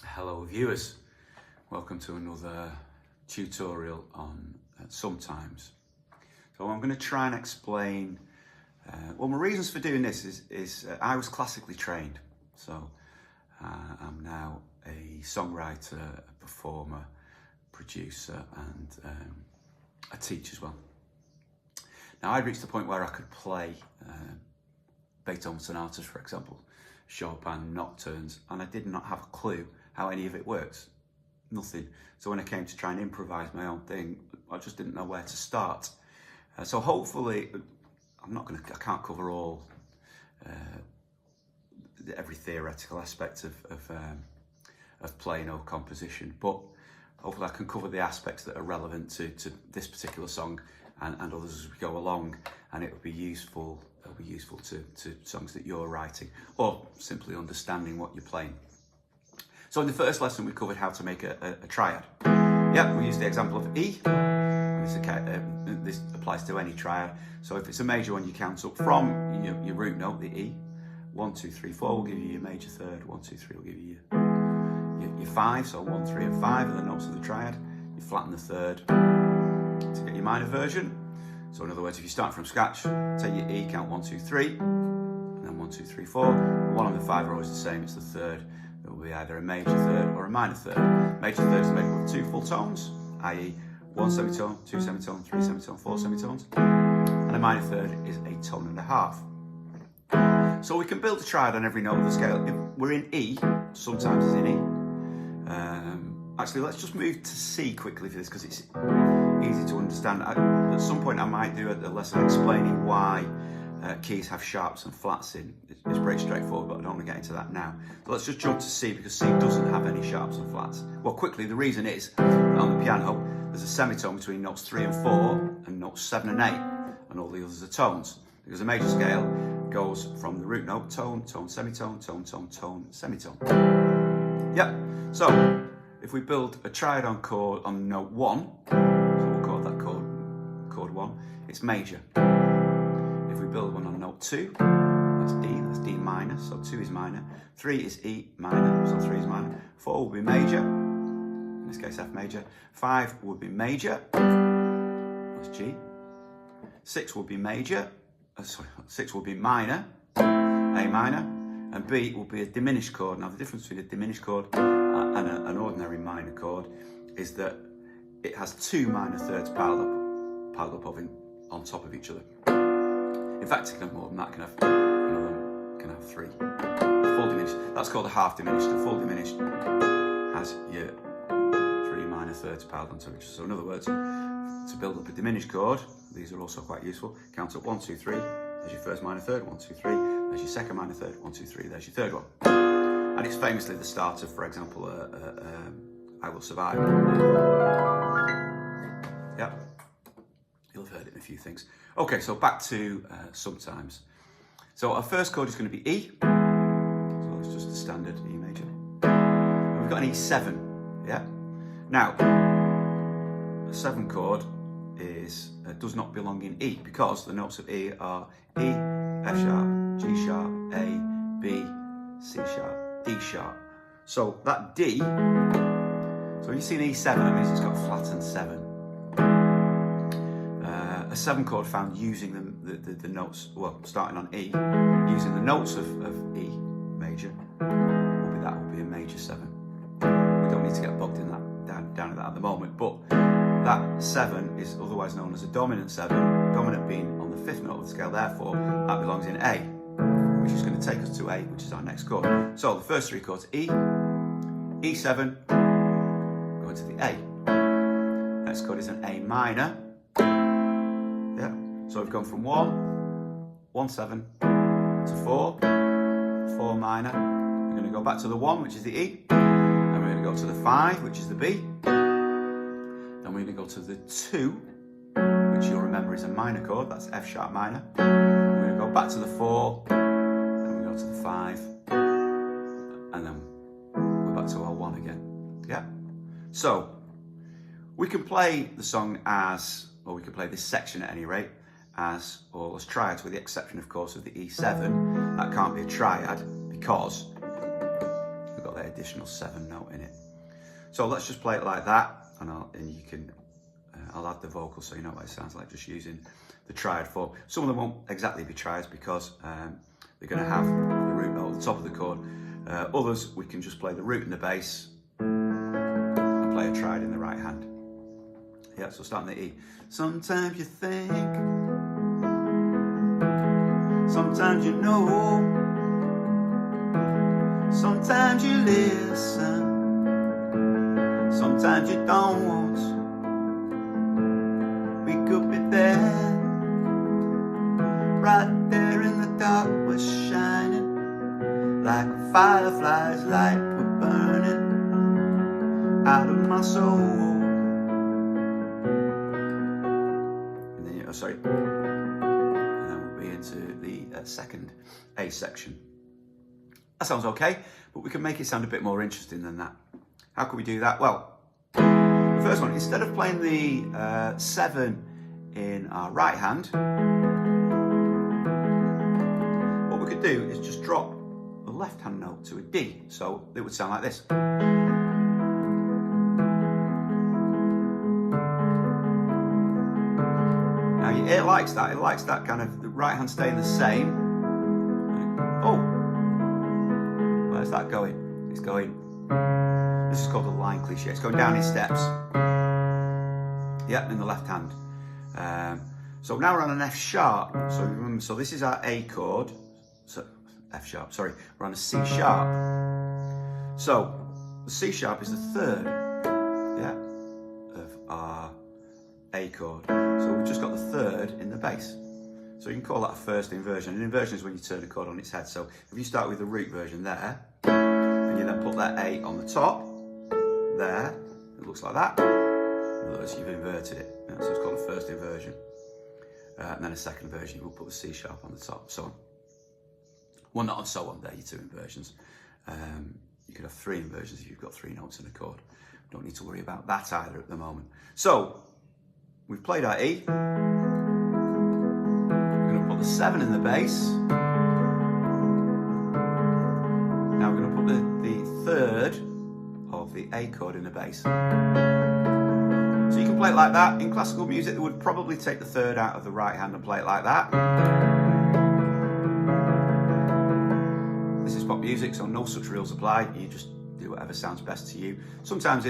Hello viewers, welcome to another tutorial on sometimes. So I'm going to try and explain, well, my reasons for doing this is I was classically trained, so I'm now a songwriter, a performer, producer and a teacher as well. Now I'd reached the point where I could play Beethoven sonatas, for example, Chopin nocturnes, and I did not have a clue how any of it works. Nothing. So when I came to try and improvise my own thing, I just didn't know where to start. So hopefully, I can't cover all, every theoretical aspect of playing or composition, but hopefully I can cover the aspects that are relevant to this particular song and others as we go along, and it will be useful. It'll be useful to songs that you're writing or simply understanding what you're playing. So in the first lesson, we covered how to make a triad. Yeah, we used the example of E. This applies to any triad. So if it's a major one, you count up from your root note, the E. 1, 2, 3, 4 will give you your major third. 1, 2, 3 will give you your 5. So 1, 3 and 5 are the notes of the triad. You flatten the third to get your minor version. So in other words, if you start from scratch, take your E, count 1, 2, 3, and then 1, 2, 3, 4. 1 and the 5 are always the same, it's the third. It will be either a major third or a minor third. Major third is made up of 2 full tones, i.e. 1 semitone, 2 semitone, 3 semitone, 4 semitones. And a minor third is a tone and a half. So we can build a triad on every note of the scale. If we're in E, sometimes it's in E. Actually, let's just move to C quickly for this because it's easy to understand. At some point I might do a lesson explaining why keys have sharps and flats in. It's pretty straightforward, but I don't want to get into that now. So let's just jump to C because C doesn't have any sharps and flats. Well, quickly, the reason is that on the piano, there's a semitone between notes 3 and 4 and notes 7 and 8, and all the others are tones. Because the major scale goes from the root note, tone, tone, semitone, tone, tone, tone, semitone. Yep, so if we build a triad on chord on note 1, so we'll call that chord 1, it's major. If we build one on note 2, that's D minor, so 2 is minor. 3 is E minor, so 3 is minor. 4 will be major, in this case F major. 5 would be major, that's G. 6 would be major, 6 will be minor, A minor, and B will be a diminished chord. Now the difference between a diminished chord and an ordinary minor chord is that it has 2 minor thirds piled up on top of each other. In fact, it can have more than that. It can have 3. Full diminished, that's called a half diminished. A full diminished has your 3 minor thirds piled onto each other. So in other words, to build up a diminished chord, these are also quite useful. Count up 1, 2, 3. There's your first minor third. 1, 2, 3. There's your second minor third. 1, 2, 3. There's your third one. And it's famously the start of, for example, I Will Survive. Yep. You'll have heard it in a few things. Okay, so back to sometimes. So our first chord is going to be E. So it's just a standard E major. And we've got an E7. Yeah. Now, a 7 chord does not belong in E because the notes of E are E, F sharp, G sharp, A, B, C sharp, D sharp. So that D, so when you see an E7, that means it's got flattened 7. A 7 chord found using the notes, well, starting on E, using the notes of E major, that will be a major 7. We don't need to get bogged in that down at that at the moment, but that 7 is otherwise known as a dominant 7, dominant being on the 5th note of the scale, therefore that belongs in A, which is going to take us to A, which is our next chord. So the first 3 chords, E, E7, going to the A. Next chord is an A minor. Yeah. So we've gone from 1, 7 to 4, 4 minor. We're going to go back to the 1, which is the E, and we're going to go to the 5, which is the B. Then we're going to go to the 2, which you'll remember is a minor chord, that's F sharp minor. We're going to go back to the 4, then we go to the 5, and then go back to our 1 again. Yeah. So we can play the song as, or we can play this section at any rate, as all as triads, with the exception, of course, of the E7. That can't be a triad because we've got there additional 7 note in it. So let's just play it like that, and you can, I'll add the vocal so you know what it sounds like just using the triad form. Some of them won't exactly be triads because they're going to have the root note at the top of the chord. Others, we can just play the root and the bass and play a triad in the right hand. Yeah, so starting the E. Sometimes you think, sometimes you know, sometimes you listen, sometimes you don't. We could be there, right there in the dark, we're shining like a firefly's light, we're burning out of my soul. And then, and then we'll be into the second A section. That sounds okay, but we can make it sound a bit more interesting than that. How can we do that? Well, the first one, instead of playing the 7 in our right hand, what we could do is just drop the left hand note to a D. So it would sound like this. Now your ear likes that. It likes that kind of the right hand staying the same. Oh, where's that going? It's going. This is called a line cliche. It's going down in steps. Yep, in the left hand. So now we're on an F sharp. So remember, so this is our A chord. So F sharp. Sorry, we're on a C sharp. So the C sharp is the third, yeah, of our A chord. So we've just got the third in the bass. So you can call that a first inversion. An inversion is when you turn a chord on its head. So if you start with the root version there, and you then put that A on the top, there, it looks like that. In other words, you've inverted it. Yeah, so it's called a first inversion. And then a second version, you will put the C sharp on the top, so on. Well, not on so on, there are your 2 inversions. You could have 3 inversions if you've got 3 notes in a chord. Don't need to worry about that either at the moment. So, we've played our E. We're going to put the 7 in the bass. Now we're going to put the third of the A chord in the bass. So you can play it like that. In classical music, they would probably take the third out of the right hand and play it like that. This is pop music, so no such rules apply. You just do whatever sounds best to you. Sometimes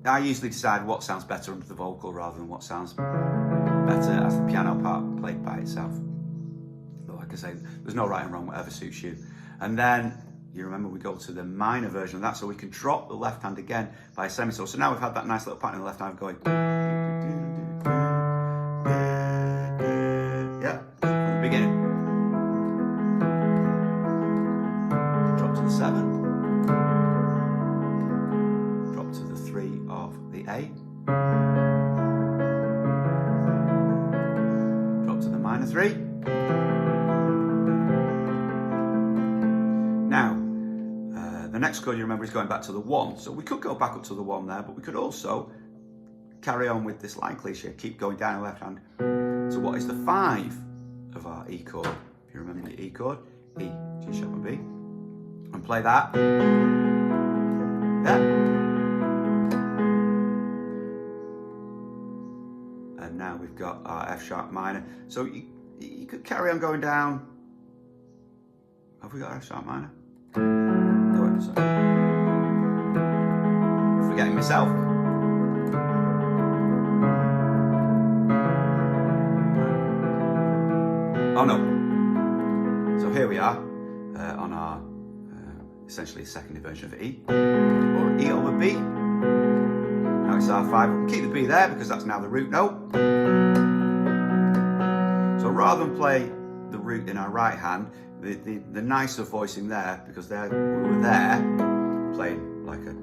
I usually decide what sounds better under the vocal rather than what sounds better as the piano part played by itself. But like I say, there's no right and wrong, whatever suits you. And then, you remember we go to the minor version of that, so we can drop the left hand again by a semitone. So now we've had that nice little pattern in the left hand going. Yeah, from the beginning. Drop to the 7. Drop to the 3 of the A. Drop to the minor 3. Now, the next chord you remember is going back to the 1. So we could go back up to the 1 there, but we could also carry on with this line cliche, keep going down the left hand to what is the 5 of our E chord. If you remember the E chord, E, G sharp and B, and play that. Yeah. And now we've got our F sharp minor. So you could carry on going down. Have we got F sharp minor? No, wait, sorry. Forgetting myself. Oh no. So here we are on our essentially a second inversion of E, or E over B. Now it's our 5. We can keep the B there because that's now the root note. So rather than play the root in our right hand, the nicer voicing there, because we were there playing like a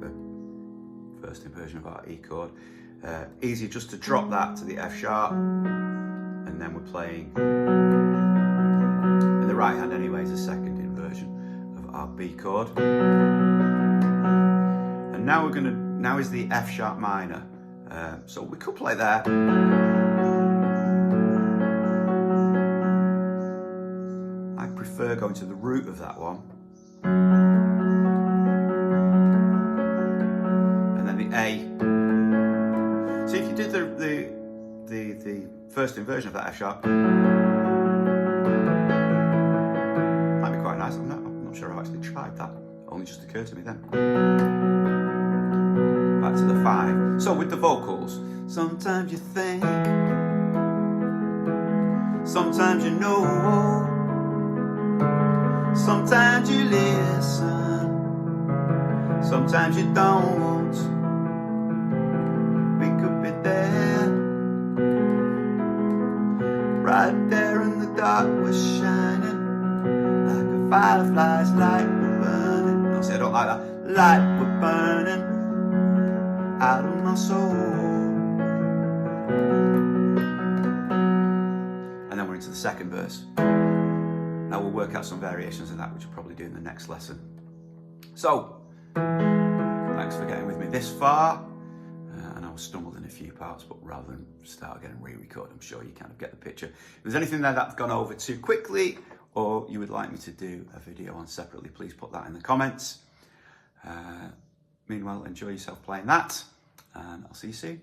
first inversion of our E chord. Easier just to drop that to the F sharp, and then we're playing in the right hand anyways, a second inversion of our B chord. And now now is the F sharp minor. So we could play there. I prefer going to the root of that one. first inversion of that F sharp. Might be quite nice. I'm not sure I actually tried that. It only just occurred to me then. Back to the 5. So with the vocals, sometimes you think, sometimes you know, sometimes you listen, sometimes you don't. We could be there, right there in the dark, we're shining like a firefly's light, we're burning. No, see, I don't like that. Light, we're burning out of my soul. And then we're into the second verse. Now we'll work out some variations of that, which we'll probably do in the next lesson. So, thanks for getting with me this far. And I was stumbled in a few parts, but rather than start again and re-record, I'm sure you kind of get the picture. If there's anything there that's gone over too quickly, or you would like me to do a video on separately, please put that in the comments. Meanwhile, enjoy yourself playing that, and I'll see you soon.